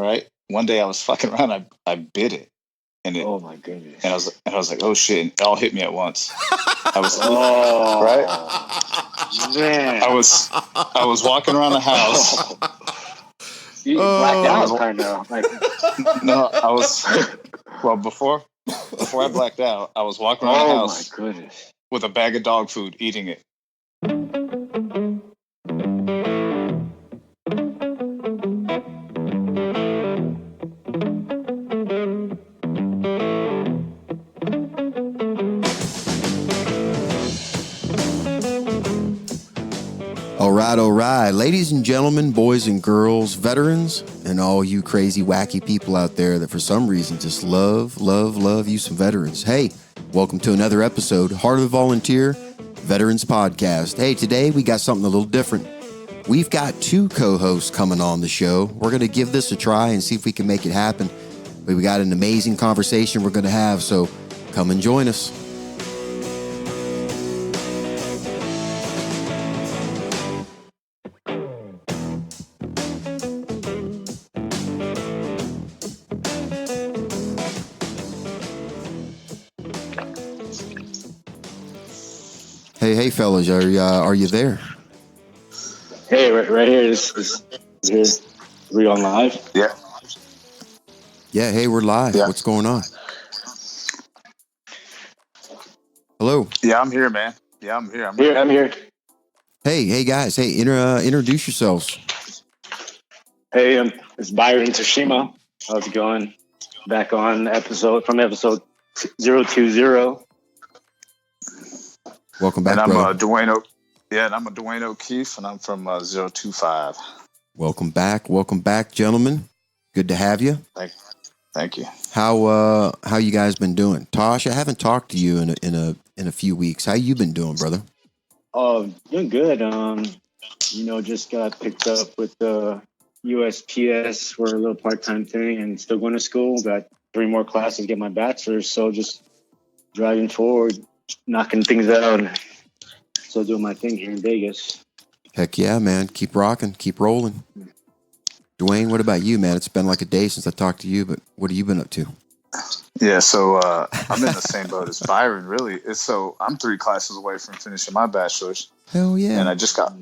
right? One day I was fucking around, I bit it. And oh my goodness! And I was like, oh shit! And it all hit me at once. I was right. Man, I was walking around the house. You blacked out, kind of. Like no, I was before I blacked out. I was walking around the house. Oh my goodness! With a bag of dog food, eating it. All right. Ladies and gentlemen, boys and girls, veterans, and all you crazy, wacky people out there that for some reason just love you some veterans. Hey, welcome to another episode, Heart of the Volunteer Veterans Podcast. Hey, today we got something a little different. We've got two co-hosts coming on the show. We're going to give this a try and see if we can make it happen. But we got an amazing conversation we're going to have, so come and join us. Hey, fellas, are you there? Hey, right here. This here. We on live? Yeah. Yeah. Hey, we're live. Yeah. What's going on? Hello. Yeah, I'm here, man. Yeah, I'm here. I'm here. Hey, guys. Hey, introduce yourselves. Hey, it's Byran Tashima. How's it going? Back on episode 020. Welcome back, and I'm Duane. and I'm Duane O'Keefe, and I'm from 025. Welcome back, gentlemen. Good to have you. Thank you. How you guys been doing? Tosh, I haven't talked to you in a few weeks. How you been doing, brother? Doing good. Just got picked up with the USPS for a little part-time thing, and still going to school. Got 3 more classes to get my bachelor's, so just driving forward, knocking things out. Still doing my thing here in Vegas. Heck yeah, man. Keep rocking. Keep rolling. Duane, what about you, man? It's been like a day since I talked to you, but what have you been up to? Yeah, so I'm in the same boat as Byran, really. I'm 3 classes away from finishing my bachelor's. Hell yeah! And I just got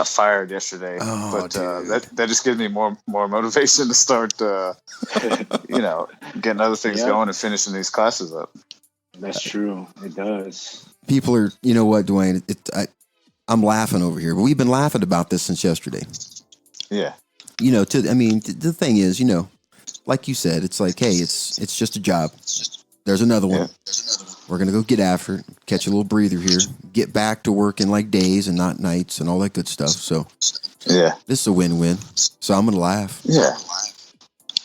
fired yesterday. Oh, but that just gives me more motivation to start, getting other things going and finishing these classes up. That's true. It does. People are, you know what, Duane? I'm laughing over here, but we've been laughing about this since yesterday. Yeah. The thing is, like you said, it's like, hey, it's just a job. There's another one. Yeah. We're going to go get after it, catch a little breather here, get back to working like days and not nights and all that good stuff. So, yeah, this is a win-win. So I'm going to laugh. Yeah.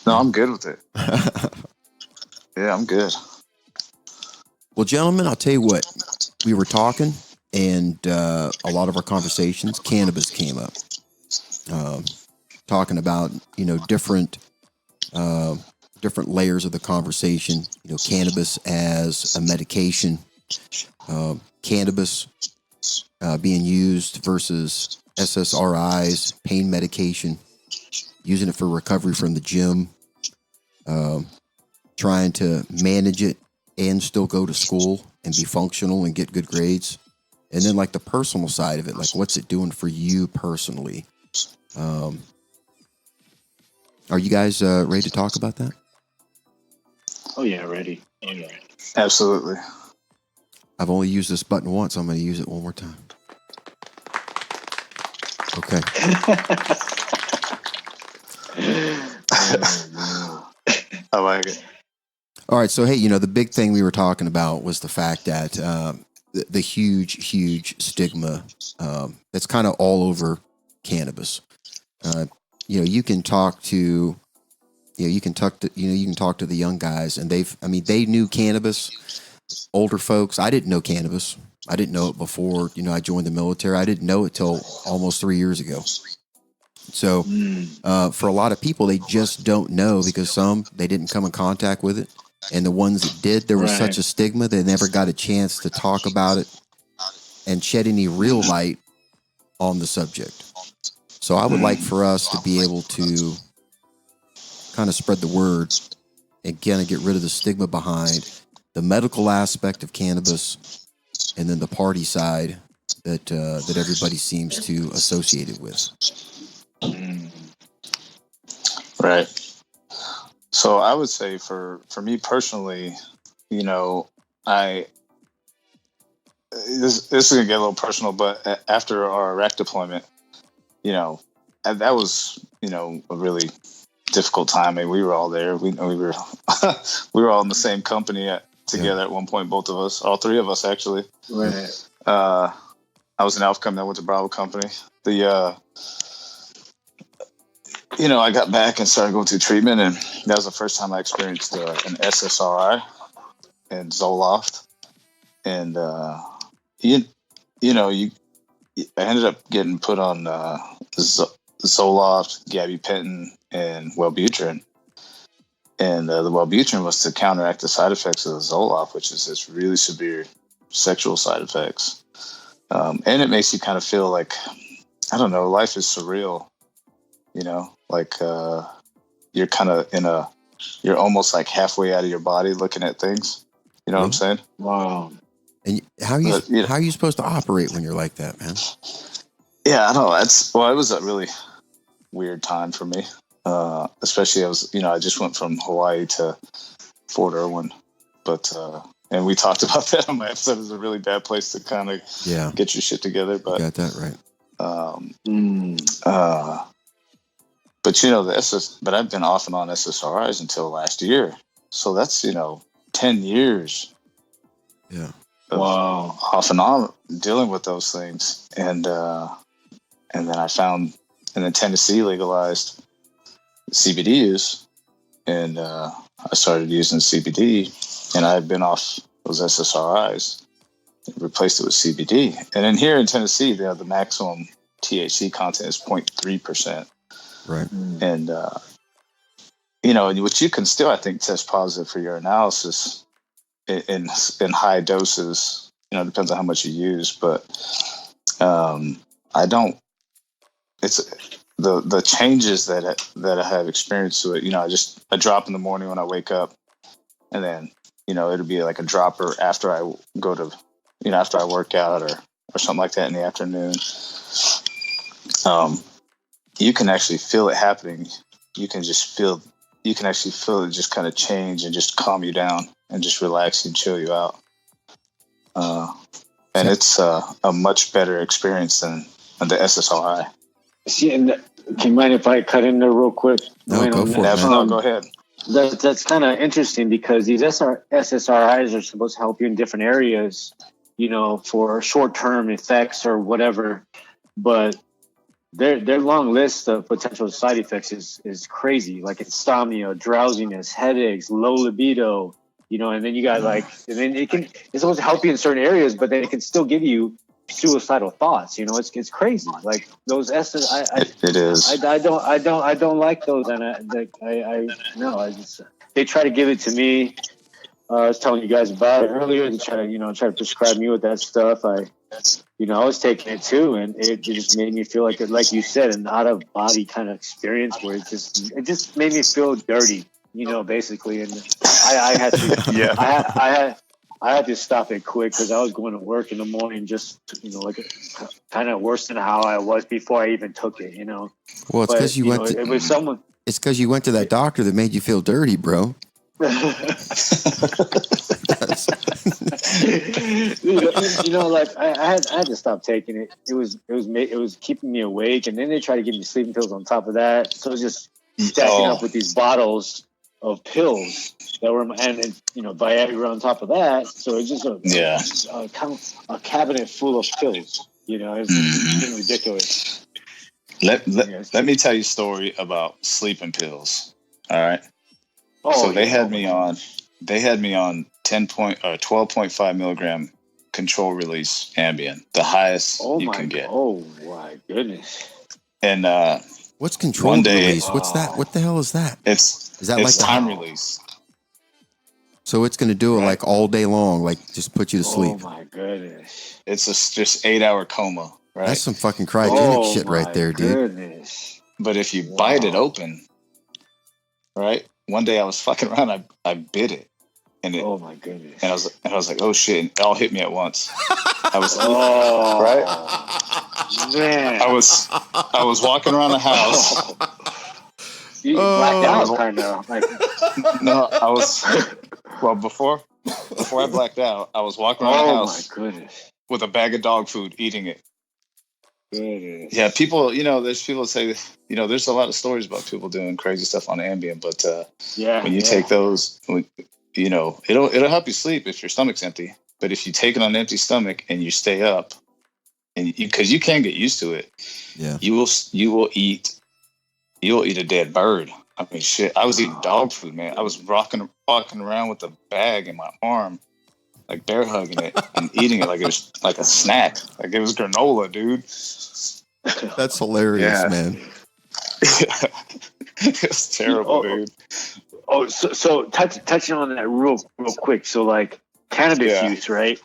No, I'm good with it. Yeah, I'm good. Well, gentlemen, I'll tell you what. We were talking, and a lot of our conversations, cannabis came up. Talking about, different layers of the conversation, cannabis as a medication, cannabis being used versus SSRIs, pain medication, using it for recovery from the gym, trying to manage it and still go to school and be functional and get good grades. And then like the personal side of it, like what's it doing for you personally? Are you guys ready to talk about that? Oh, yeah, ready. Oh, yeah. Absolutely. I've only used this button once. I'm going to use it one more time. Okay. I like it. All right. So, hey, the big thing we were talking about was the fact that the huge stigma that's kind of all over cannabis. You can talk to the young guys, and they knew cannabis. Older folks, I didn't know cannabis. I didn't know it before, I joined the military. I didn't know it till almost 3 years ago. So, for a lot of people, they just don't know because they didn't come in contact with it. And the ones that did, there was such a stigma, they never got a chance to talk about it and shed any real light on the subject. So I would like for us to be able to kind of spread the word and kind of get rid of the stigma behind the medical aspect of cannabis and then the party side that everybody seems to associate it with. Right. So I would say for me personally, you know, this is gonna get a little personal, but after our Iraq deployment, you know, that was, you know, a really difficult time. I mean, we were all there. We were we were all in the same company together at one point. Both of us, all three of us, actually. Right. I was in Alpha Company. I went to Bravo Company. You know, I got back and started going through treatment, and that was the first time I experienced an SSRI and Zoloft. And I ended up getting put on Zoloft, gabapentin, and Wellbutrin. And the Wellbutrin was to counteract the side effects of the Zoloft, which is this really severe sexual side effects. And it makes you kind of feel like, I don't know, life is surreal. You know, like you're kind of you're almost like halfway out of your body looking at things. You know what I'm saying? Wow. And how are you supposed to operate when you're like that, man? Yeah, I don't know. It was a really weird time for me. Especially I just went from Hawaii to Fort Irwin, but and we talked about that on my episode. It was a really bad place to kind of get your shit together. But you got that right. But you know, but I've been off and on SSRIs until last year. So that's, 10 years. Yeah. Wow. Off and on dealing with those things. And then and then Tennessee legalized CBD use. And I started using CBD, and I had been off those SSRIs, replaced it with CBD. And then here in Tennessee, the maximum THC content is 0.3%. Right. And, which you can still, I think, test positive for your analysis in high doses. Depends on how much you use. But it's the changes that I have experienced to it. I drop in the morning when I wake up, and then, it'll be like a dropper after I go to, after I work out or something like that in the afternoon. You can actually feel it happening. You can actually feel it just kind of change and just calm you down and just relax and chill you out. And it's a much better experience than the SSRI. See, and can you mind if I cut in there real quick? No, go for it. No, go ahead. That's kind of interesting because these SSRIs are supposed to help you in different areas, for short-term effects or whatever. But their long list of potential side effects is crazy, like insomnia, drowsiness, headaches, low libido, and then you got and then it's supposed to help you in certain areas, but then it can still give you suicidal thoughts. It's crazy. Like those it is. I don't like those, and they try to give it to me. I was telling you guys about it earlier. They try to prescribe me with that stuff. I was taking it too, and it just made me feel like you said, an out of body kind of experience where it just made me feel dirty, basically. And I had to, I had to stop it quick because I was going to work in the morning, just kind of worse than how I was before I even took it. Well, it's because you went to. It was someone. It's because you went to that doctor that made you feel dirty, bro. I had to stop taking it. It was keeping me awake, and then they tried to give me sleeping pills on top of that. So it was just stacking up with these bottles of pills that were, and Viagra on top of that. So it's just a cabinet full of pills. It's been ridiculous. Let me tell you a story about sleeping pills. All right. So they had me on 12.5 milligram control release Ambien, the highest you can get. Oh my goodness! And what's control release? What's that? What the hell is that? Is that like time release? So it's going to do it like all day long, like just put you to sleep. Oh my goodness! It's just 8-hour coma, right? That's some fucking cryogenic shit right there, dude. Goodness. But if you bite it open, right? One day I was fucking around, I bit it. And it, oh my goodness! And I was like, oh shit! And it all hit me at once. I was right. Man, I was walking around the house. You blacked out, kind of. Like no, I was before I blacked out. I was walking around the house. Oh my goodness! With a bag of dog food, eating it. Goodness. Yeah, people. There's people that say. There's a lot of stories about people doing crazy stuff on Ambien, but when you take those. It'll help you sleep if your stomach's empty. But if you take it on an empty stomach and you stay up, and because you can get used to it, you will eat a dead bird. I mean, shit. I was eating dog food, man. I was walking around with a bag in my arm, like bear hugging it and eating it like it was like a snack, like it was granola, dude. That's hilarious, man. It's terrible, dude. Oh, so touching on that real quick. So like cannabis use, right?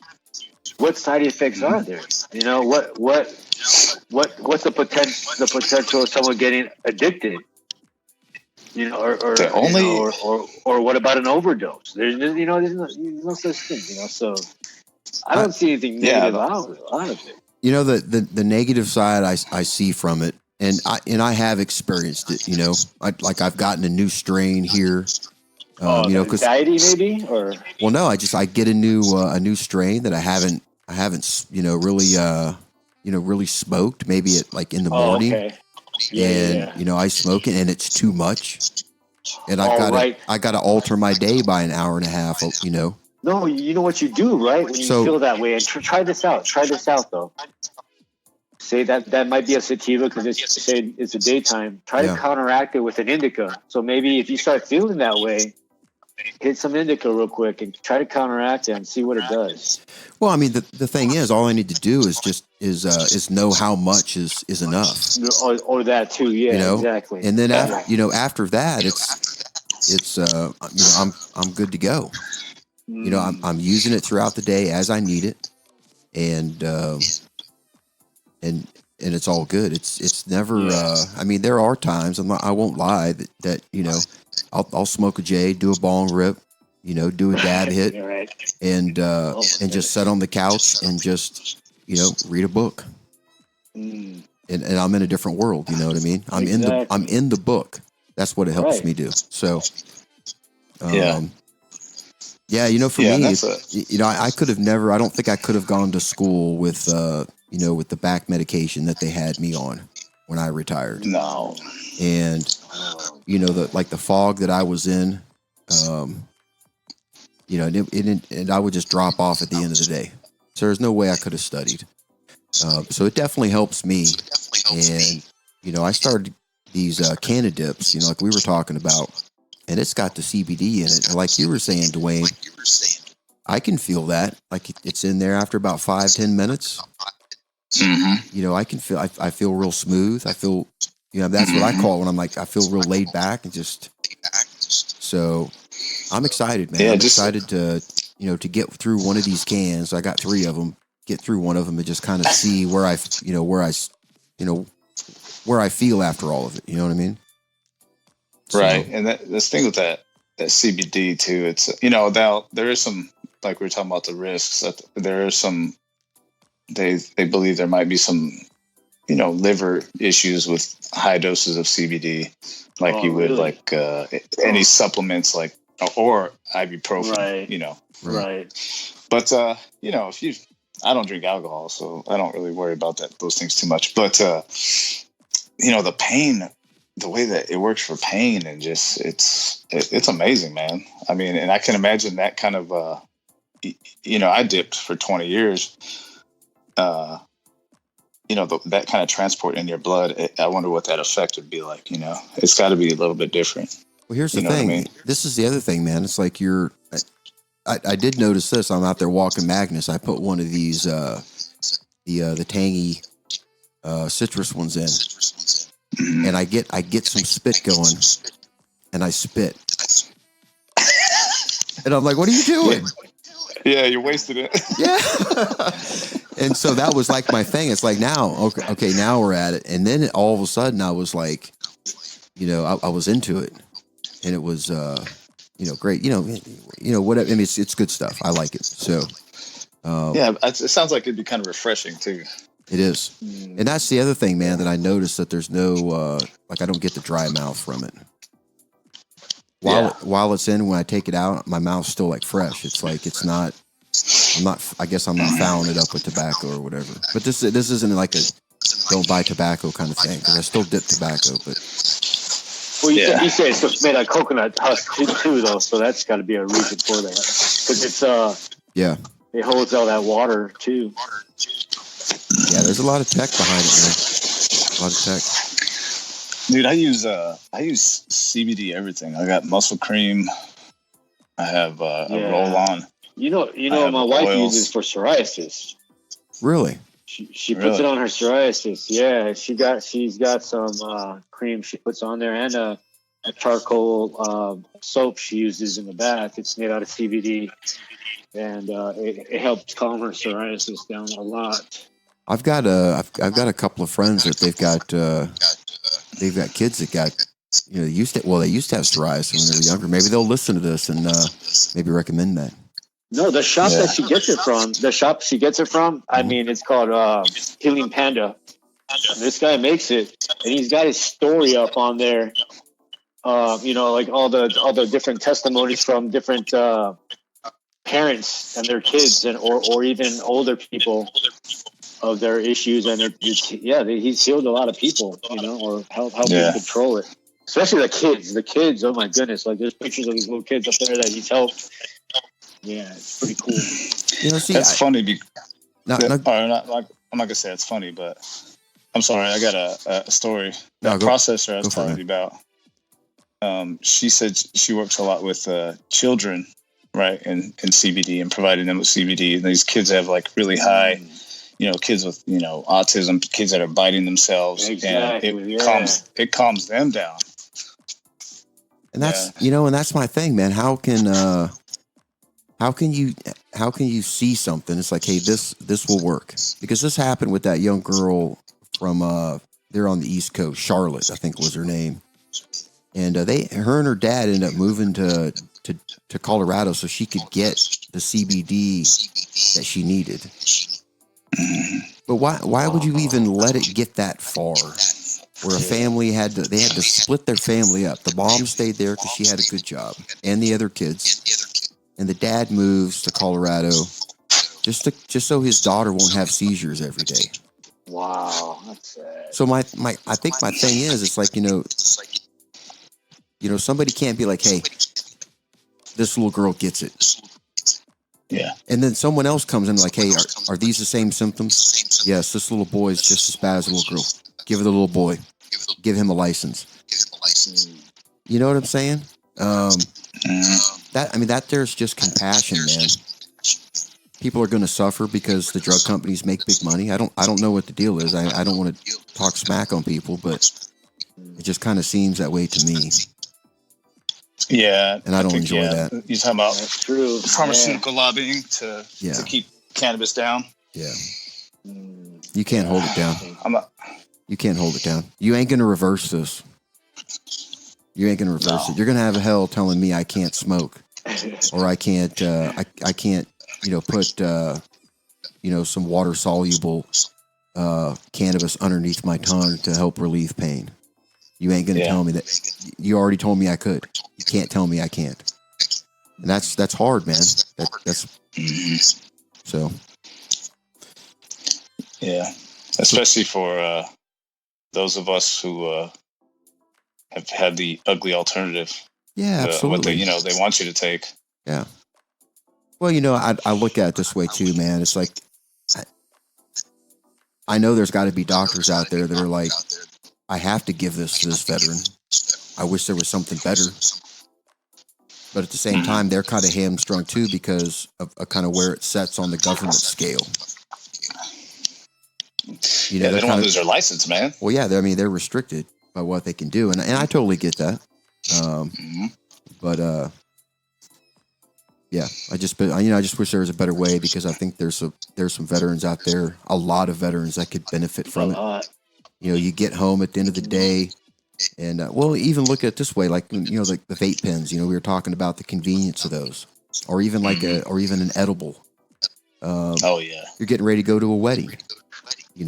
What side effects are there? What's the potential of someone getting addicted? Or what about an overdose? There's no such thing. So I don't see anything negative out of it. The negative side I see from it. And I have experienced it, I've gotten a new strain here, because anxiety maybe, or no, I get a new strain that I haven't really smoked, maybe in the morning, I smoke it and it's too much, and I gotta alter my day by an hour and a half, No, you know what you do, right? When you feel that way, and try this out though. Say that might be a sativa because it's a daytime. Try to counteract it with an indica. So maybe if you start feeling that way, hit some indica real quick and try to counteract it and see what it does. Well, I mean, the thing is, all I need to do is know how much is enough, or that too. Yeah, exactly. And then after that, it's I'm good to go. I'm using it throughout the day as I need it, and it's all good. It's never. I mean, there are times I won't lie that I'll smoke a J, do a bong rip, do a dab hit, right. and just sit on the couch and just read a book, and I'm in a different world. You know what I mean? I'm in the book. That's what it helps me do. So, for me, I could have never. I don't think I could have gone to school with with the back medication that they had me on when I retired. No. And, the fog that I was in, and I would just drop off at the end of the day. So there's no way I could have studied. So it definitely helps me. And, I started these Cannabis, like we were talking about, and it's got the CBD in it. And like you were saying, Duane, I can feel that. Like it's in there after about 5-10 minutes. Mm-hmm. I can feel. I feel real smooth. I feel. That's what I call it when I'm like I feel real laid back and just. So, I'm excited, man. I'm excited to to get through one of these cans. I got 3 of them. Get through one of them and just kind of see where I feel after all of it. You know what I mean? Right, and this thing with that CBD too. It's there is some, like we were talking about the risks. That there is some. They believe there might be some, liver issues with high doses of CBD, like you would really? Any supplements like or ibuprofen, right. Right. But I don't drink alcohol, so I don't really worry about those things too much. But the pain, the way that it works for pain, and just it's amazing, man. I mean, and I can imagine that kind of I dipped for 20 years. That kind of transport in your blood, I wonder what that effect would be like. It's got to be a little bit different. Well, here's the thing. I mean? This is the other thing, man. It's like I did notice this. I'm out there walking Magnus. I put one of these, the tangy, citrus ones in, and I get some spit going, and I spit, and I'm like, "What are you doing?" Yeah, you wasted it. Yeah. And so that was like my thing. It's like now, okay, now we're at it. And then all of a sudden I was like, I was into it. and it was great. Whatever. I mean, it's good stuff. I like it. So it sounds like it'd be kind of refreshing too. it is, and that's the other thing, man, that I noticed that there's no I don't get the dry mouth from it. While it's in, when I take it out, my mouth's still like fresh. It's like it's not. I guess I'm not fouling it up with tobacco or whatever. But this isn't like a don't buy tobacco kind of thing, because I still dip tobacco. But you say it's made out of coconut husk too, though, so that's got to be a reason for that, because it's it holds all that water too. Yeah, there's a lot of tech behind it, man. A lot of tech. Dude, I use CBD everything. I got muscle cream. I have a roll on. You know, my wife uses for psoriasis. Really? She puts it on her psoriasis. Yeah, she's got some cream she puts on there, and a charcoal soap she uses in the bath. It's made out of CBD, and it helps calm her psoriasis down a lot. I've got a couple of friends that they've got kids that got they used to have psoriasis when they were younger. Maybe they'll listen to this and maybe recommend that. No, the shop that she gets it from, I mean, it's called Healing Panda. This guy makes it, and he's got his story up on there. Like all the different testimonies from different parents and their kids, and or even older people of their issues, and he's healed a lot of people, or helping control it. Especially the kids. The kids, oh my goodness! Like there's pictures of these little kids up there that he's helped. Yeah, it's pretty cool. That's funny. I'm not gonna say it's funny, but I'm sorry. I got a story. That processor I was telling you about. She said she works a lot with children, right, in CBD and providing them with CBD. And these kids have like really high, kids with autism, kids that are biting themselves, and it calms them down. And that's and that's my thing, man. How can you see something? It's like, hey, this will work, because this happened with that young girl from they're on the East Coast, Charlotte, I think was her name, and her and her dad ended up moving to Colorado so she could get the CBD that she needed. But why would you even let it get that far? Where a family had to split their family up. The mom stayed there because she had a good job, and the other kids. And the dad moves to Colorado just so his daughter won't have seizures every day. Wow, that's sad. So I think my thing is, it's like, somebody can't be like, hey, this little girl gets it. Yeah. And then someone else comes in like, hey, are these the same symptoms? Yes, this little boy is just as bad as a little girl. Give it the little boy. Give him a license. You know what I'm saying? That there's just compassion, man. People are going to suffer because the drug companies make big money. I don't know what the deal is. I don't want to talk smack on people, but it just kind of seems that way to me. Yeah, and I don't enjoy that. You're talking about true. Pharmaceutical lobbying to keep cannabis down. Yeah, you can't hold it down. You can't hold it down. You ain't going to reverse this. You ain't going to reverse it. You're going to have hell telling me I can't smoke, or I can't. I can't. Put some water soluble cannabis underneath my tongue to help relieve pain. You ain't going to tell me that. You already told me I could. You can't tell me I can't. And that's hard, man. That's so. Yeah, especially for those of us who have had the ugly alternative. Yeah, absolutely. What they want you to take. Yeah. Well, I look at it this way too, man. It's like, I know there's got to be doctors out there that are like, I have to give this to this veteran. I wish there was something better. But at the same time, they're kind of hamstrung too because of kind of where it sets on the government scale. They don't want to lose their license, man. Well, yeah, they're restricted by what they can do, and I totally get that. But yeah, I just wish there was a better way, because I think there's some veterans out there, a lot of veterans that could benefit from it. You get home at the end of the day, And well, even look at it this way, like the vape pens. We were talking about the convenience of those, or even like or even an edible. Oh yeah. You're getting ready to go to a wedding. You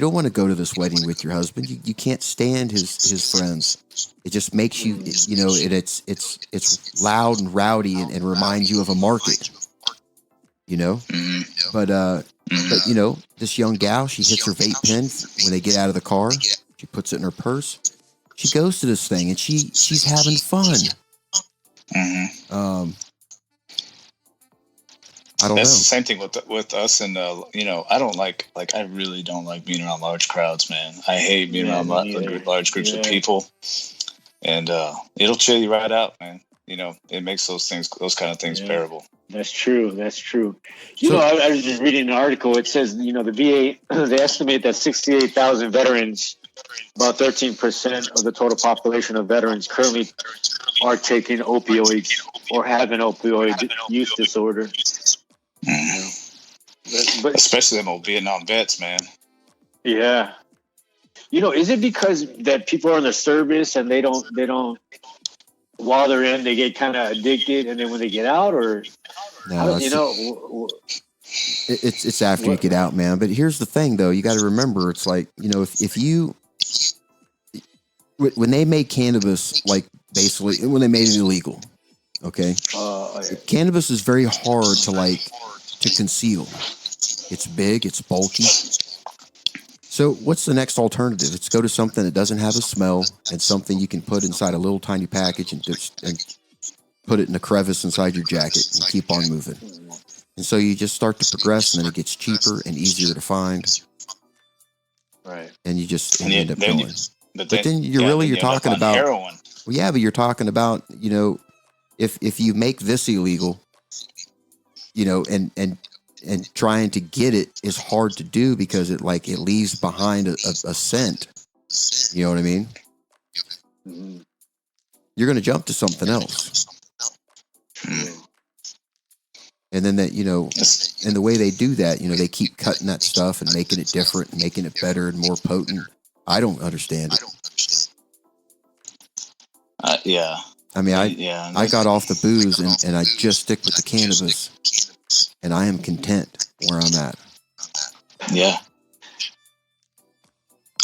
don't want to go to this wedding with your husband. You can't stand his friends. It just makes you, it's loud and rowdy and reminds you of a market. But this young gal, she hits her vape pen when they get out of the car. She puts it in her purse. She goes to this thing and she's having fun. I don't know. That's the same thing with us, and I don't like I really don't like being around large crowds, man. I hate being around large groups of people, and it'll chill you right out, man. It makes those kind of things bearable. That's true. I was just reading an article. It says, the VA, they estimate that 68,000 veterans, about 13% of the total population of veterans currently are taking opioids or have an opioid use disorder. But especially them old Vietnam vets, man. Yeah. Is it because that people are in the service and they don't while they're in, they get kind of addicted, and then when they get out, or no, it's after you get out, man. But here's the thing, though. You got to remember, it's like, if you, when they made cannabis, like basically when they made it illegal, okay, cannabis is very hard to conceal. It's big, it's bulky. So what's the next alternative? It's go to something that doesn't have a smell and something you can put inside a little tiny package and put it in a crevice inside your jacket and keep on moving. And so you just start to progress, and then it gets cheaper and easier to find. Right. And you just end up going. But then you're talking about heroin. Well, yeah, but you're talking about, if you make this illegal, and trying to get it is hard to do because it leaves behind a scent. You know what I mean? Mm-hmm. You're going to jump to something else. And then and the way they do that, they keep cutting that stuff and making it different and making it better and more potent. I don't understand it. Yeah. I mean, I got off the booze and I just stick with the cannabis. And I am content where I'm at. Yeah.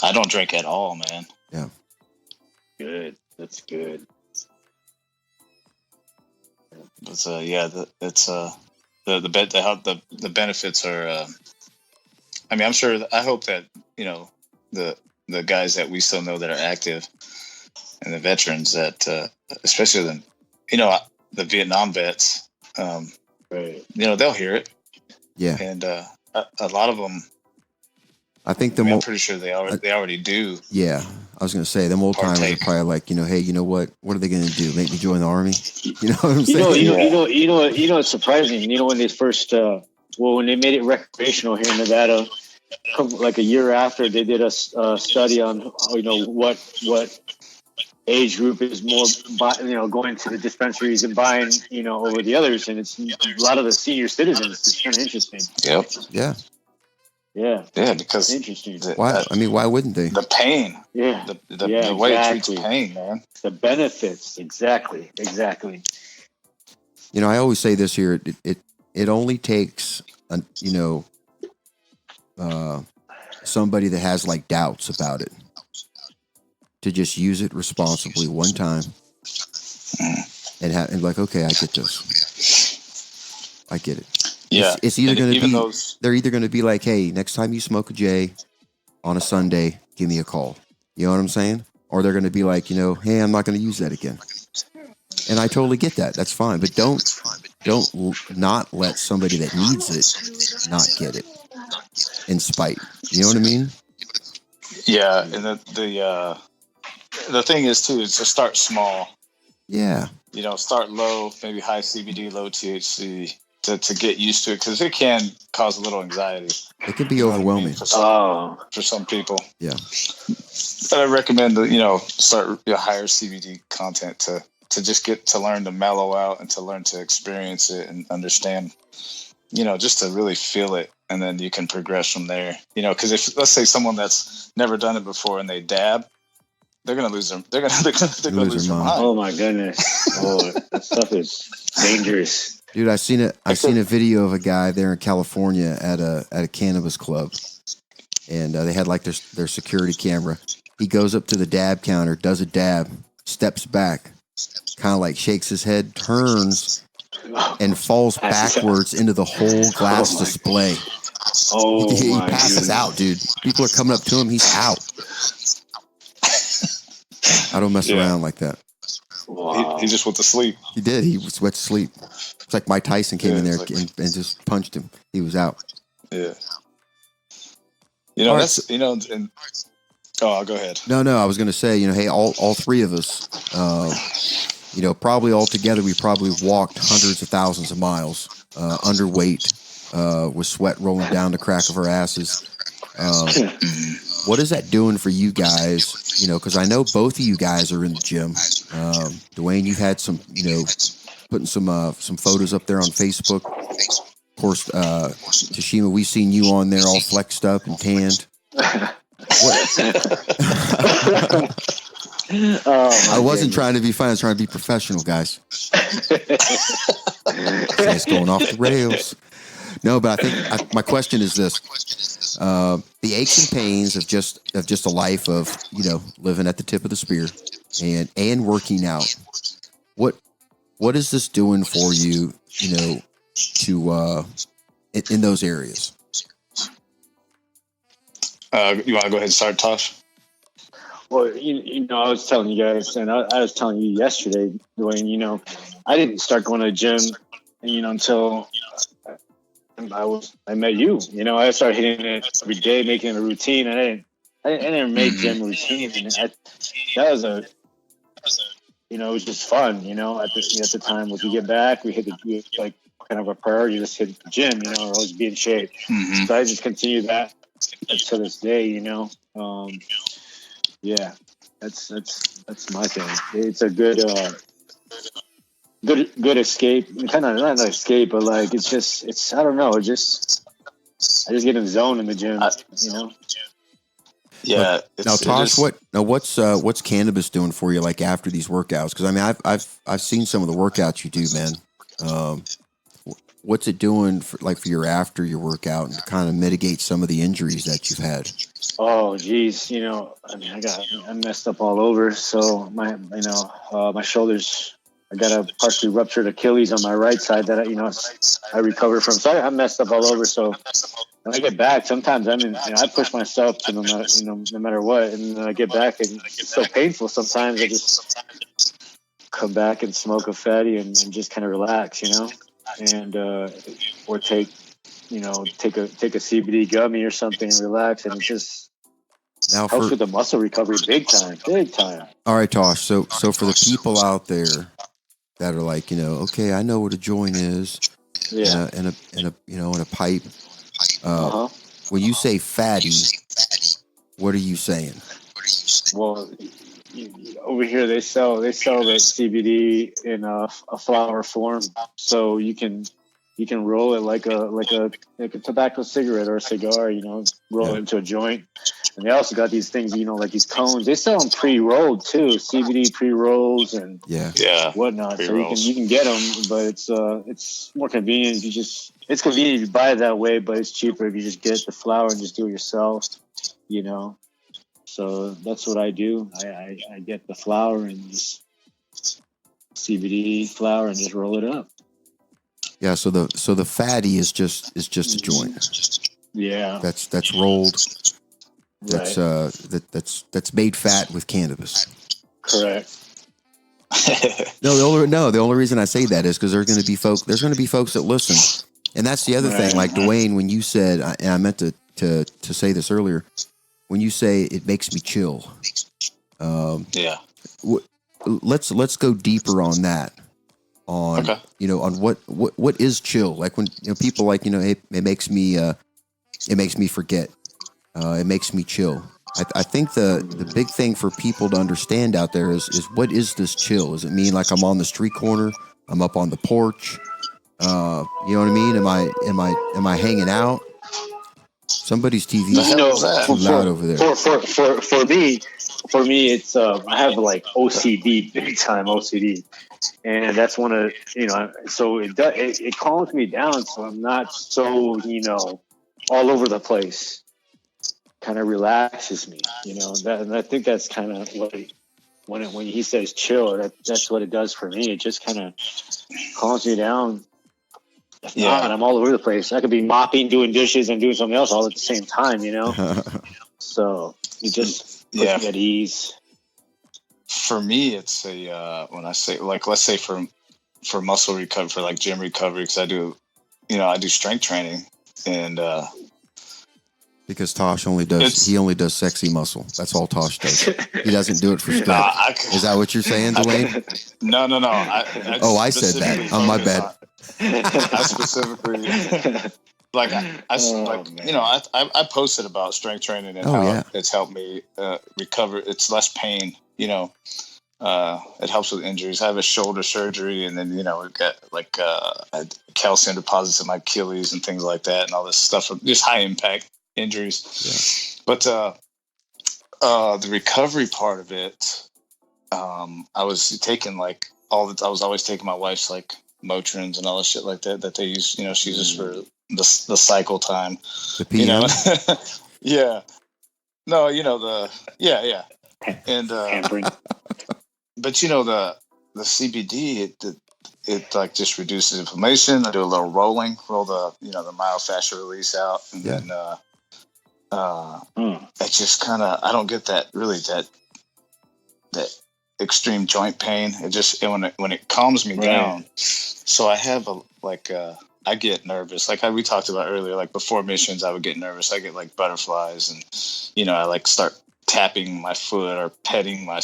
I don't drink at all, man. Yeah. Good. That's good. It's the benefits are. I mean, I'm sure. I hope that the guys that we still know that are active and the veterans that, especially the Vietnam vets. Right. They'll hear it. Yeah. And a lot of them, I think I'm pretty sure they already do. Yeah. I was going to say, them old timers are probably like, hey, you know what? What are they going to do? Make me join the army? You know what I'm saying? It's surprising. When they first, when they made it recreational here in Nevada, like a year after, they did a study on, what age group is more, going to the dispensaries and buying, over the others, and it's a lot of the senior citizens. It's kind of interesting. Yep. Yeah. Yeah. Yeah, because interesting. Why? I mean, why wouldn't they? The pain. Yeah. The way it treats pain, man. The benefits. Exactly. I always say this here. It only takes somebody that has doubts about it to just use it responsibly one time and okay, I get this. I get it. Yeah. It's either going to be, they're either going to be like, hey, next time you smoke a J on a Sunday, give me a call. You know what I'm saying? Or they're going to be like, hey, I'm not going to use that again. And I totally get that. That's fine. But don't not let somebody that needs it not get it in spite. You know what I mean? Yeah. And the thing is too, is to start small. Yeah. Start low, maybe high CBD, low THC to get used to it, because it can cause a little anxiety. It can be overwhelming for some people. Yeah. But I recommend start higher CBD content to just get to learn to mellow out and to learn to experience it and understand, just to really feel it. And then you can progress from there, because if, let's say someone that's never done it before and they dab, they're gonna lose them. They're gonna lose their mind. Oh my goodness! Oh, that stuff is dangerous. Dude, I seen a video of a guy there in California at a cannabis club, and they had like their security camera. He goes up to the dab counter, does a dab, steps back, kind of like shakes his head, turns, and falls backwards into the whole glass display. Oh, he my passes goodness. out, dude. People are coming up to him. He's out. I don't mess around like that. Wow. He just went to sleep. He did. He went to sleep. It's like Mike Tyson came in there and just punched him. He was out. Yeah. You know, that's, you know, and oh, go ahead. No, I was going to say, you know, hey, all three of us, you know, probably all together, we probably walked hundreds of thousands of miles, underweight, with sweat rolling down the crack of our asses. What is that doing for you guys? You know, because I know both of you guys are in the gym. Duane, you've had some, you know, putting some photos up there on Facebook. Of course, Tashima, we've seen you on there all flexed up and tanned. I wasn't trying to be funny. I was trying to be professional, guys. It's going off the rails. No, but I think my question is this: the aches and pains of just a life of, you know, living at the tip of the spear and working out. What is this doing for you? You know, to in those areas. You want to go ahead and start, Tosh? Well, you know, I was telling you guys, and I was telling you yesterday, Duane, you know, I didn't start going to the gym, you know, until I met you. You know, I started hitting it every day, making it a routine. I didn't make gym routine. And that was you know, it was just fun. You know, at the time, when we get back, we like kind of a priority, just hit the gym. You know, or always be in shape. Mm-hmm. So I just continue that to this day. You know, yeah, that's my thing. It's a good escape. Kind of not an escape, but like it's I don't know. I just get in the zone in the gym. You know. Yeah. Now, Tosh, what's cannabis doing for you? Like after these workouts? Because I mean, I've seen some of the workouts you do, man. What's it doing for your after your workout and to kind of mitigate some of the injuries that you've had? Oh, geez, you know, I mean, I messed up all over. So my shoulders, I got a partially ruptured Achilles on my right side that I recovered from. So I messed up all over. So when I get back, sometimes I push myself to no matter what, and then I get back and it's so painful. Sometimes I just come back and smoke a fatty and just kind of relax, you know, and or take a CBD gummy or something and relax, and it just helps with the muscle recovery big time. All right, Tosh. So for the people out there that are like, you know, okay, I know what a joint is, yeah, and a pipe. When you say fatty, what are you saying? Well, over here they sell the CBD in a flower form, so you can roll it like a tobacco cigarette or a cigar, you know, roll it into a joint. And they also got these things, you know, like these cones. They sell them pre-rolled too, CBD pre-rolls and whatnot. Pre-rolls. So you can get them, but it's more convenient. It's convenient if you buy it that way, but it's cheaper if you just get the flower and just do it yourself, you know. So that's what I do. I get the flower and just CBD flower and just roll it up. Yeah, so the fatty is just a joint. Yeah. That's rolled. That's right. That's made fat with cannabis. Correct. The only reason I say that is because there's going to be folks that listen. And that's the other thing, like Duane, when you said, and I meant to say this earlier, when you say it makes me chill. Let's go deeper on that. On what is chill? Like when people like it makes me forget. It makes me chill. I think the big thing for people to understand out there is what is this chill? Does it mean like I'm on the street corner? I'm up on the porch? You know what I mean? Am I hanging out? Somebody's TV is too loud over there. For me, for me, it's I have like OCD, big time OCD, and that's one of So it calms me down, so I'm not so all over the place. Kind of relaxes me, and I think that's kind of what when he says chill, that's what it does for me. It just kind of calms me down. If not, I'm all over the place. I could be mopping, doing dishes, and doing something else all at the same time, So it just puts me at ease. For me, it's when I say, like, let's say for muscle recovery, for like gym recovery, because I do strength training, and because Tosh only does sexy muscle. That's all Tosh does. He doesn't do it for strength. Is that what you're saying, Duane? No. I said that. Oh, my bad. I specifically I posted about strength training and how it's helped me recover. It's less pain. It helps with injuries. I have a shoulder surgery, and then we've got like calcium deposits in my Achilles and things like that, and all this stuff. Just high impact injuries. But the recovery part of it, I was taking I was always taking my wife's like Motrins and all this shit like that they use. She uses for the cycle time. The PM. Yeah. No, and but the CBD, it like just reduces inflammation. I do a little roll the the myofascial release out, and then it just kind of, I don't get that extreme joint pain. It just when it calms me down. So I have I get nervous. Like we talked about earlier, like before missions, I would get nervous. I get like butterflies, and I like start tapping my foot or petting my,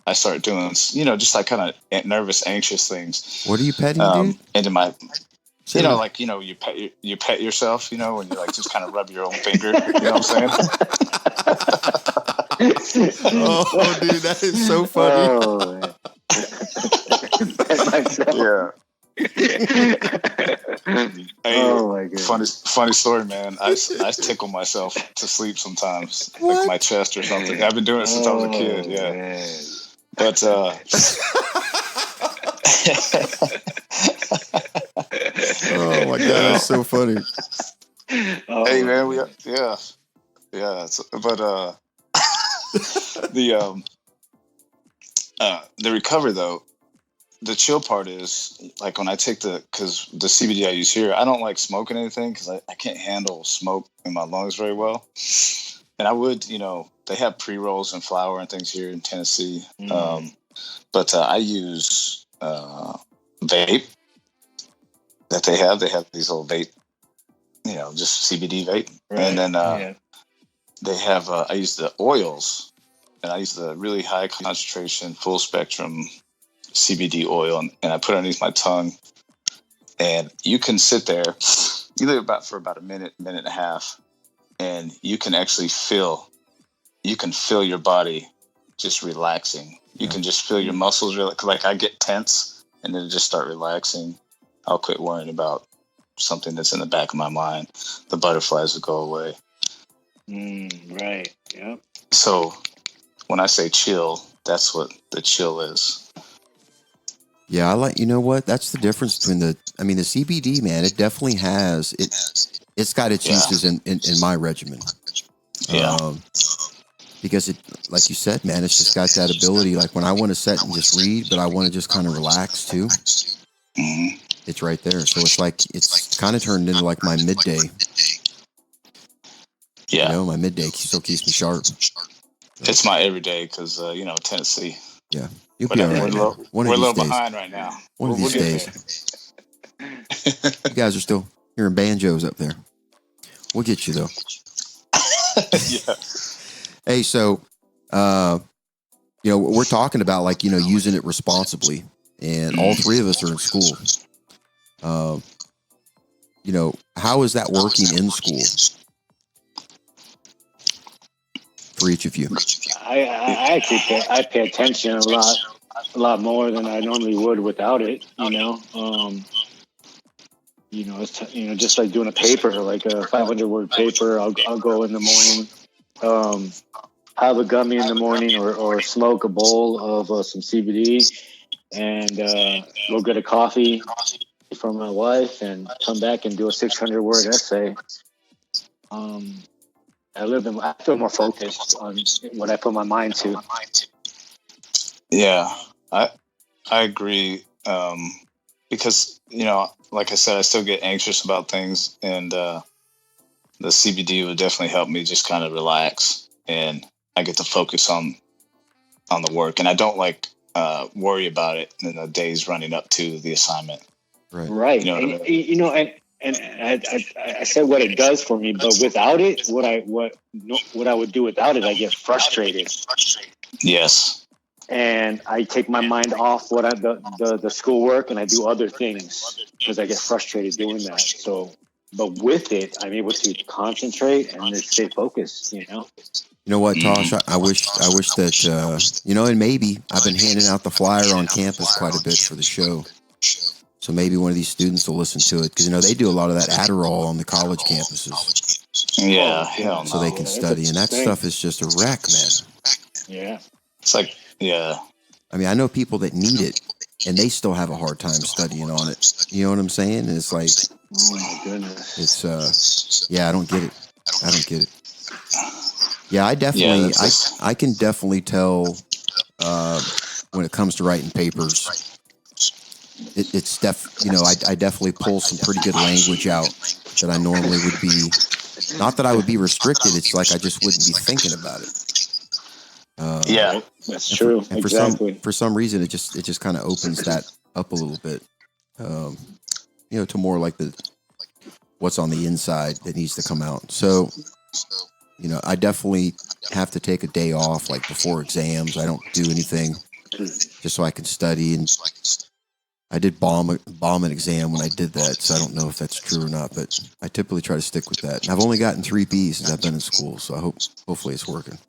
I start doing, just like kind of nervous, anxious things. What are you petting, dude? Into my, you pet yourself, when you like just kind of rub your own finger. You know what I'm saying? Oh, dude, that is so funny. Yeah. Hey, my God. Funny story, man. I tickle myself to sleep sometimes, like my chest or something. I've been doing it since I was a kid. Yeah, man. But oh my God, that's so funny. Hey, man, but the recovery though. The chill part is like when I take because the CBD I use here, I don't like smoking anything because I can't handle smoke in my lungs very well. And I would, they have pre-rolls and flower and things here in Tennessee. But I use vape that they have. They have these little vape, just CBD vape. Right. And then they have, I use the oils, and I use the really high concentration, full spectrum CBD oil, and I put it underneath my tongue, and you can sit there, for about a minute and a half, and you can actually feel your body just relaxing. You can just feel your muscles like I get tense, and then just start relaxing. I'll quit worrying about something that's in the back of my mind. The butterflies will go away. Right. Yep. So when I say chill, that's what the chill is. Yeah, you know what? That's the difference between the CBD, man, it definitely has, it's got its uses in my regimen. Yeah. Because it, like you said, man, it's just got that ability, like when I want to sit and just read, but I want to just kind of relax too. Mm-hmm. It's right there. So it's kind of turned into like my midday. Yeah. My midday still keeps me sharp. It's my everyday because, Tennessee. Yeah. You'll be all right. We're a little behind right now. One of these days. You guys are still hearing banjos up there. We'll get you, though. Yeah. Hey, so, we're talking about, using it responsibly. And all three of us are in school. How is that working in school? For each of you. I actually pay attention a lot more than I normally would without it. It's just like doing a paper, like a 500-word paper. I'll go in the morning. have a gummy in the morning or smoke a bowl of some CBD and go get a coffee from my wife and come back and do a 600-word essay. I feel more focused on what I put my mind to. Yeah, I agree. Because, like I said, I still get anxious about things, and the CBD would definitely help me just kind of relax, and I get to focus on the work, and I don't worry about it in the days running up to the assignment. Right. You know what I mean? And I said what it does for me, but without it, what I would do without it, I get frustrated. Yes. And I take my mind off the schoolwork, and I do other things because I get frustrated doing that. So, but with it, I'm able to concentrate and just stay focused. You know what, Tosh? I wish that and maybe I've been handing out the flyer on campus quite a bit for the show. So maybe one of these students will listen to it because they do a lot of that Adderall on the college campuses. Yeah, hell no. So they can study, and that stuff is just a wreck, man. Yeah, it's like, yeah. I mean, I know people that need it, and they still have a hard time studying on it. You know what I'm saying? And it's like, oh my goodness, it's I don't get it. Yeah, I definitely, I can definitely tell when it comes to writing papers. It's I definitely pull some pretty good language out that I normally would be. Not that I would be restricted. It's like I just wouldn't be thinking about it. Yeah, that's true. And exactly. For some reason, it just kind of opens that up a little bit. To more like what's on the inside that needs to come out. So, I definitely have to take a day off, like before exams. I don't do anything just so I can study. And I did bomb an exam when I did that, so I don't know if that's true or not, but I typically try to stick with that. And I've only gotten 3 B's since I've been in school, so hopefully it's working.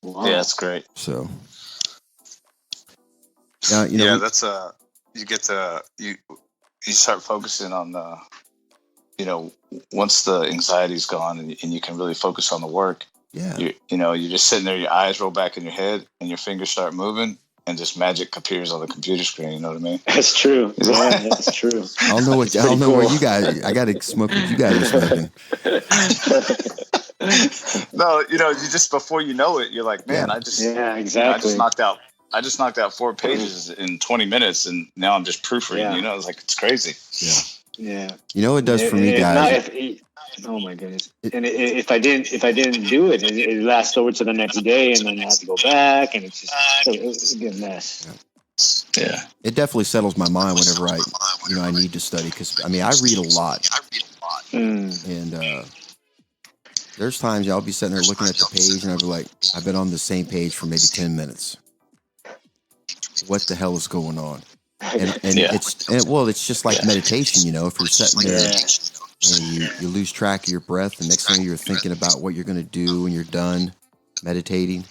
Wow. Yeah, that's great. So, that's you get to you start focusing on the, once the anxiety's gone and you can really focus on the work. Yeah. You're just sitting there, your eyes roll back in your head, and your fingers start moving. And just magic appears on the computer screen. You know what I mean? That's true. Yeah, that's true. I don't know where you guys. I got to smoke what you guys are smoking. No, you just before you know it, you're like, man, exactly. I just knocked out 4 pages in 20 minutes, and now I'm just proofreading. Yeah. It's like it's crazy. Yeah. You know what it does for me, guys? Oh my goodness! And if I didn't do it, it lasts over to the next day, and then I have to go back, and it's a good mess. Yeah, it definitely settles my mind whenever I need to study because I read a lot, and there's times I'll be sitting there looking at the page, and I'll be like, I've been on the same page for maybe 10 minutes. What the hell is going on? And it's just like meditation, if you're sitting there. And you lose track of your breath, and next thing you're thinking about what you're going to do when you're done meditating,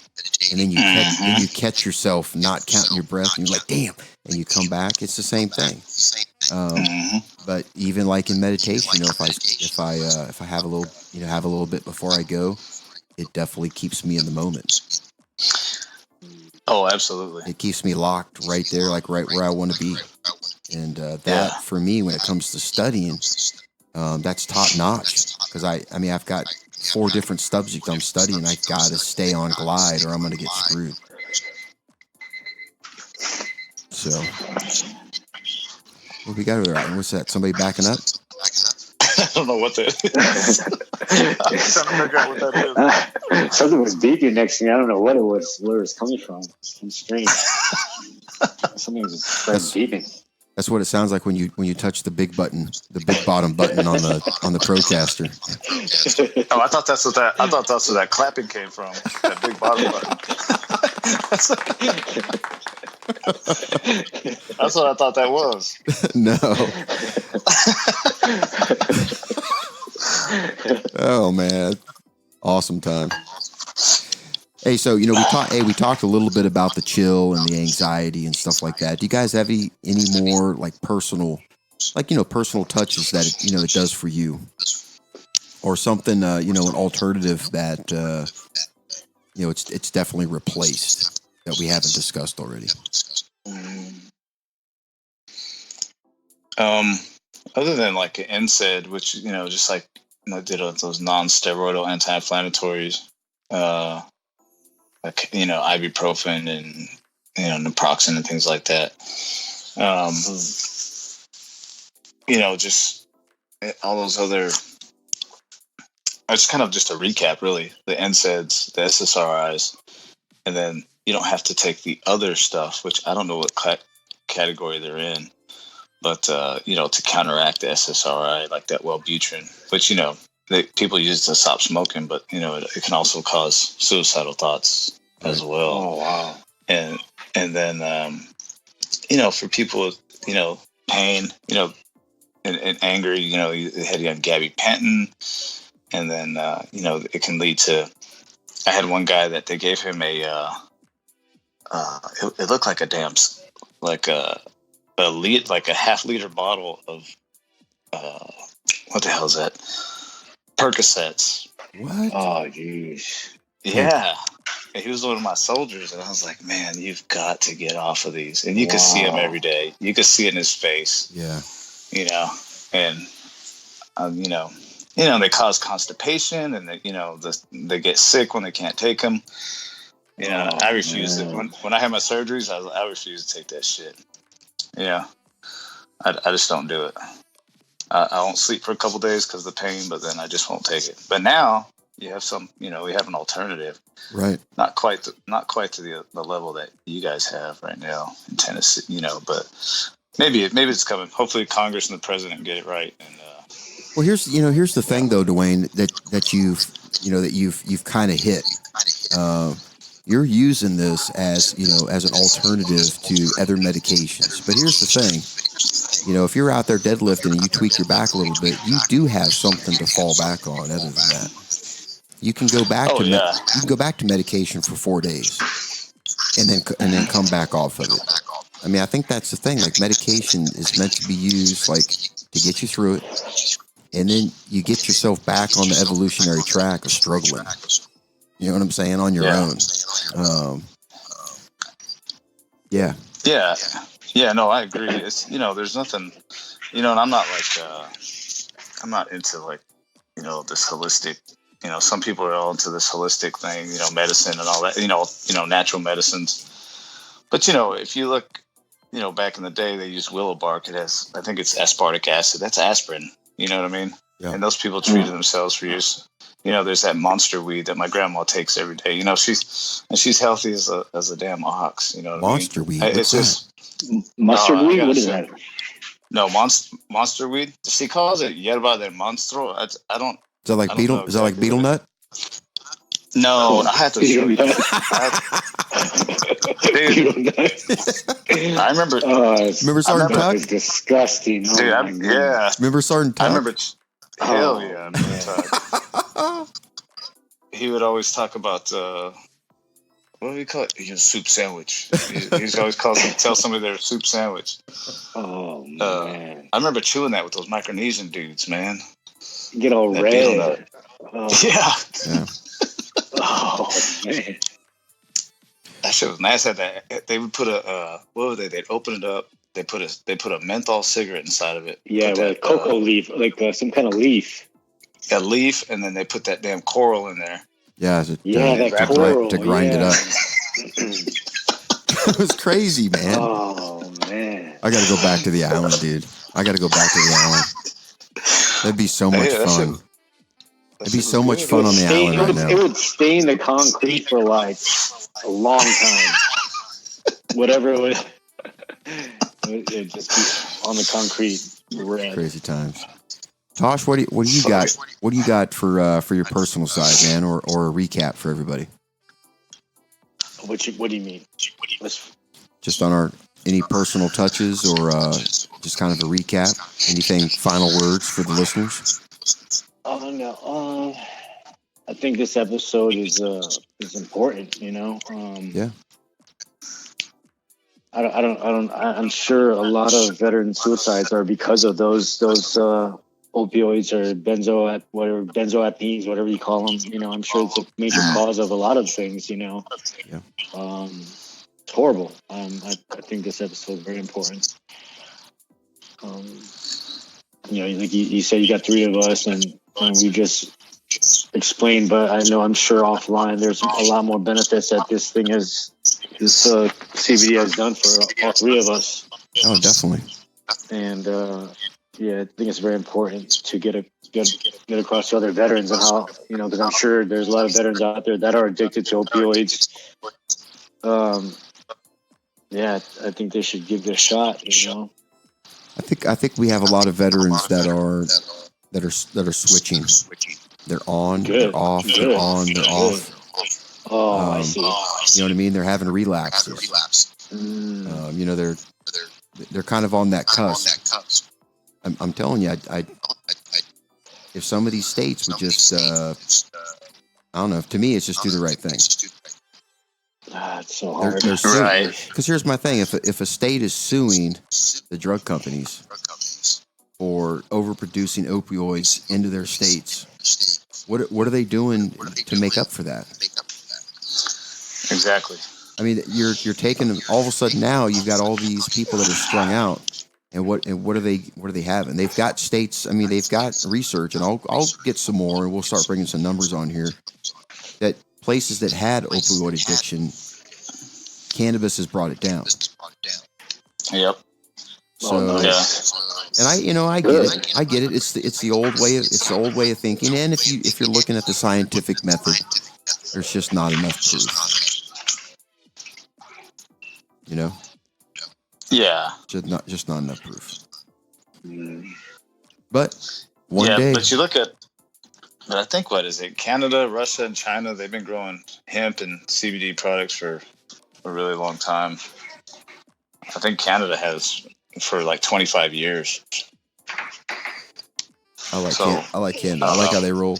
and then you catch yourself not counting your breath, and you're like, damn, and you come back. It's the same thing. But even like in meditation, if I have a little bit before I go, it definitely keeps me in the moment. Oh, absolutely. It keeps me locked right there, like right where I want to be. And that for me, when it comes to studying. That's top notch because I've got 4 different subjects I'm studying. I've got to stay on glide or I'm going to get screwed. So, what we got over there? What's that? Somebody backing up? I don't know what that is. I'm trying to figure out what that is. Something was beeping next to me. I don't know what it was, where it was coming from. Some strange. Something was beeping. That's what it sounds like when you touch the big button, the big bottom button on the Procaster. Oh, I thought that's where that clapping came from. That big bottom button. That's what I thought that was. No. Oh man, awesome time. Hey, so we talked a little bit about the chill and the anxiety and stuff like that. Do you guys have any more like personal touches that it does for you, or something an alternative that it's definitely replaced that we haven't discussed already? Other than like an NSAID, which just like did those non-steroidal anti-inflammatories, like ibuprofen and naproxen and things like that. Just all those other. It's kind of just a recap, really. The NSAIDs, the SSRIs, and then you don't have to take the other stuff, which I don't know what category they're in, but to counteract the SSRI, like that Wellbutrin, which people use to stop smoking, but it can also cause suicidal thoughts as well. Oh wow! And then for people with pain, and anger, you had gabapentin. And then, it can lead to. I had one guy that they gave him it looked like a half-liter bottle of what the hell is that? Percocets. What? Oh, jeez. Yeah, he was one of my soldiers, and I was like, man, you've got to get off of these. And you could see him every day. You could see it in his face. Yeah. And they cause constipation, and they get sick when they can't take them. I refuse it. When I have my surgeries, I refuse to take that shit. Yeah, I just don't do it. I won't sleep for a couple days because of the pain, but then I just won't take it. But now you have we have an alternative. Right. Not quite to the level that you guys have right now in Tennessee. But maybe it's coming. Hopefully, Congress and the president get it right. And well, here's the thing though, Duane, that you've kind of hit. You're using this as an alternative to other medications. But here's the thing, if you're out there deadlifting and you tweak your back a little bit, you do have something to fall back on. Other than that, you can go back to medication for 4 days, and then come back off of it. I mean, I think that's the thing. Like, medication is meant to be used like to get you through it. And then you get yourself back on the evolutionary track of struggling. You know what I'm saying? On your own. Yeah. Yeah. Yeah. No, I agree. It's, there's nothing, and I'm not like, I'm not into like, this holistic, some people are all into this holistic thing, medicine and all that, natural medicines. But, if you look, back in the day, they used willow bark. It has, I think it's aspartic acid. That's aspirin. You know what I mean? Yeah. And those people treated themselves for years. There's that monster weed that my grandma takes every day. She's healthy as a damn ox. You know what monster I mean? Weed. It's just mustard weed. What is that? No, monster weed. She calls it yerba del monstro. I don't. Is that like beetle? Is that like beetle nut? No, I have to show you. I remember. Remember Sergeant Tuck? It's disgusting. Dude, yeah. Remember Sergeant Tuck? I remember. Hell yeah, I remember Tuck. He would always talk about what do we call it? Soup sandwich. He's always tell somebody they're a soup sandwich. Oh man! I remember chewing that with those Micronesian dudes, man. Get all that red. Yeah. Oh man! That shit was nice. They would put what were they? They'd open it up. They put a menthol cigarette inside of it. Yeah, like cocoa leaf, like some kind of leaf. A leaf, and then they put that damn coral in there. Yeah, that coral to grind it up. It was crazy, man. Oh man! I got to go back to the island, dude. I got to go back to the island. That'd be so much fun. It'd be so much fun on the island right now. It would stain the concrete for like a long time. Whatever it would, it'd just be on the concrete. Red. Crazy times. Tosh, what do you got? What do you got for your personal side, man, or a recap for everybody? What do you mean? Just on any personal touches or just kind of a recap? Anything, final words for the listeners? Oh no. I think this episode is important. Yeah. I'm sure a lot of veteran suicides are because of those opioids or benzoapines, whatever you call them. You know, I'm sure it's a major cause of a lot of things. You know, Yeah. It's horrible. I think this episode is very important. You know, like you said, you got three of us, and we just explained. But I'm sure offline there's a lot more benefits that this CBD has done for all three of us. Oh, definitely. And yeah, I think it's very important to get across to other veterans and how, you know, because I'm sure there's a lot of veterans out there that are addicted to opioids. Yeah, I think they should give it a shot. You know, I think we have a lot of veterans that are switching. They're on, they're off, they're on, they're off. Oh, I see. You know what I mean? They're having relapses. You know, they're kind of on that cusp. I'm telling you, I if some of these states would just, I don't know. To me, it's just do the right thing. It's so hard. They're suing. Because here's my thing: if a state is suing the drug companies for overproducing opioids into their states, what are they doing to make up for that? Exactly. I mean, you're taking all of a sudden now you've got all these people that are strung out, and what are they having? They've got states. I mean, they've got research, and I'll get some more, and we'll start bringing some numbers on here. That places that had opioid addiction, cannabis has brought it down. Yep. So, and I get it. It's the old way of thinking, and if you're looking at the scientific method, there's just not enough proof. You know? Yeah. Just not enough proof. But one day. But you look at, but I think what is it? Canada, Russia, and China, they've been growing hemp and CBD products for a really long time. I think Canada has for like 25 years. I like Canada. I like how they roll.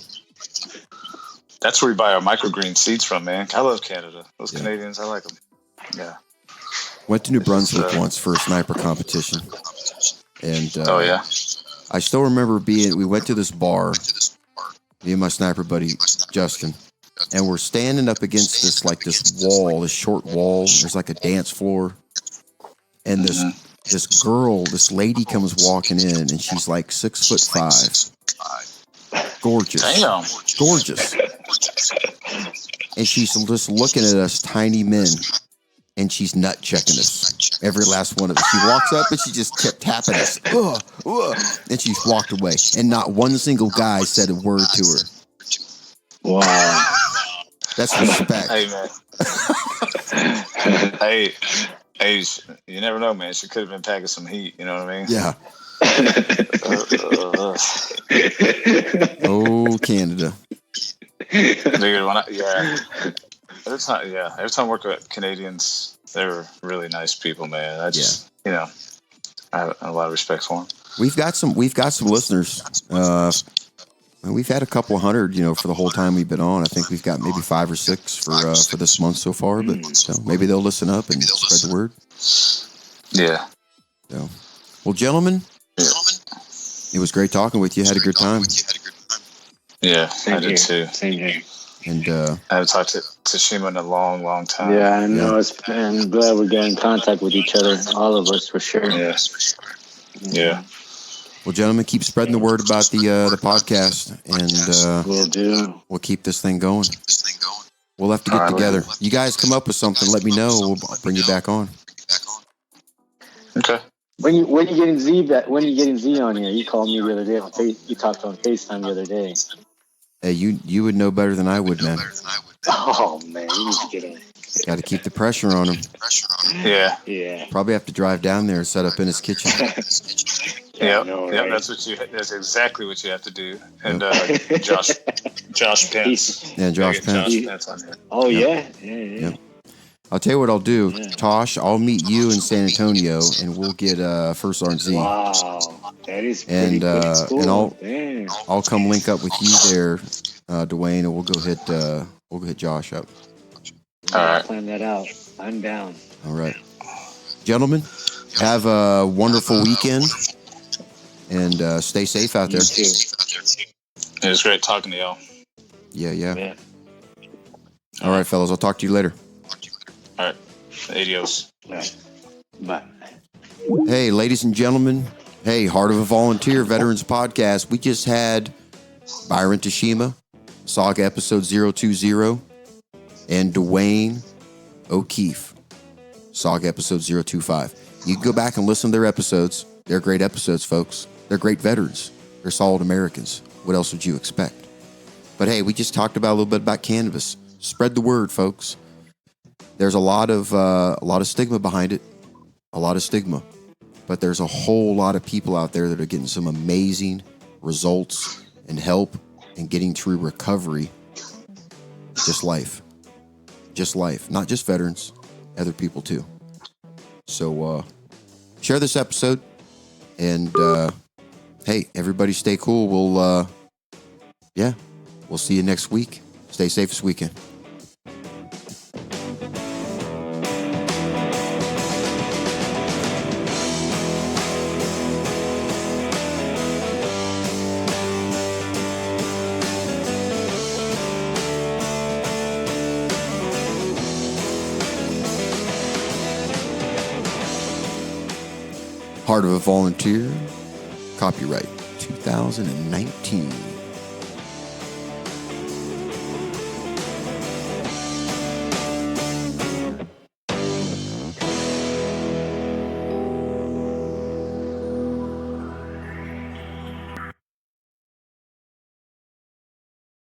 That's where we buy our microgreen seeds from, man. I love Canada. Those Canadians, I like them. Yeah. Went to New Brunswick once for a sniper competition. And I still remember we went to this bar, me and my sniper buddy, Justin, and we're standing up against this short wall. There's like a dance floor. And this lady comes walking in, and she's like 6'5". Gorgeous. Damn. Gorgeous. And she's just looking at us tiny men. And she's nut checking us, every last one of us. She walks up and she just kept tapping us. And she's walked away. And not one single guy said a word to her. Wow. That's respect. Hey, man. hey, you never know, man. She could have been packing some heat. You know what I mean? Yeah. Oh, Canada. Dude, every time I work with Canadians, they're really nice people, man. I just, I have a lot of respect for them. We've got some listeners. We've had a couple hundred, for the whole time we've been on. I think we've got maybe 5 or 6 for this month so far. But maybe they'll listen up and spread the word. Yeah. So, well, gentlemen, it was great talking with you. Had a good time. Yeah, I did too. Same here. And I haven't talked to Tashima in a long, long time. Yeah, I know. I'm glad we're getting in contact with each other, all of us, for sure. Yeah. Well, gentlemen, keep spreading the word about the podcast, and we'll do. We'll keep this thing going. We'll have to get together. You guys come up with something, let me know. We'll bring you back on. Okay. When you getting Z on here? You called me the other day. You talked on FaceTime the other day. Hey, you would know better than I would, man. Oh man, you need to get in. Got to keep the pressure on him. Yeah. Probably have to drive down there and set up in his kitchen. Right? That's exactly what you have to do. And Josh Pence. Yeah, Josh Pence. Josh Pence on here. Oh yeah. I'll tell you what I'll do, Tosh. I'll meet you in San Antonio, and we'll get First Sergeant Z. Wow, that is pretty cool. And I'll come link up with you there, Duane, and we'll go hit Josh up. All right, plan that out. I'm down. All right, gentlemen, have a wonderful weekend, And stay safe out there. You too. It was great talking to y'all. Yeah. Yeah. All right, fellas. I'll talk to you later. All right. Adios. All right. Bye. Hey, ladies and gentlemen. Hey, Heart of a Volunteer Veterans Podcast. We just had Byran Tashima, Saga episode 020, and Duane O'Keefe, Saga episode 025. You can go back and listen to their episodes. They're great episodes, folks. They're great veterans. They're solid Americans. What else would you expect? But hey, we just talked about a little bit about cannabis. Spread the word, folks. There's a lot of stigma behind it. A lot of stigma. But there's a whole lot of people out there that are getting some amazing results and help and getting through recovery. Just life. Just life. Not just veterans, other people too. So share this episode. And hey, everybody stay cool. We'll see you next week. Stay safe this weekend. Heart of a Volunteer, copyright 2019.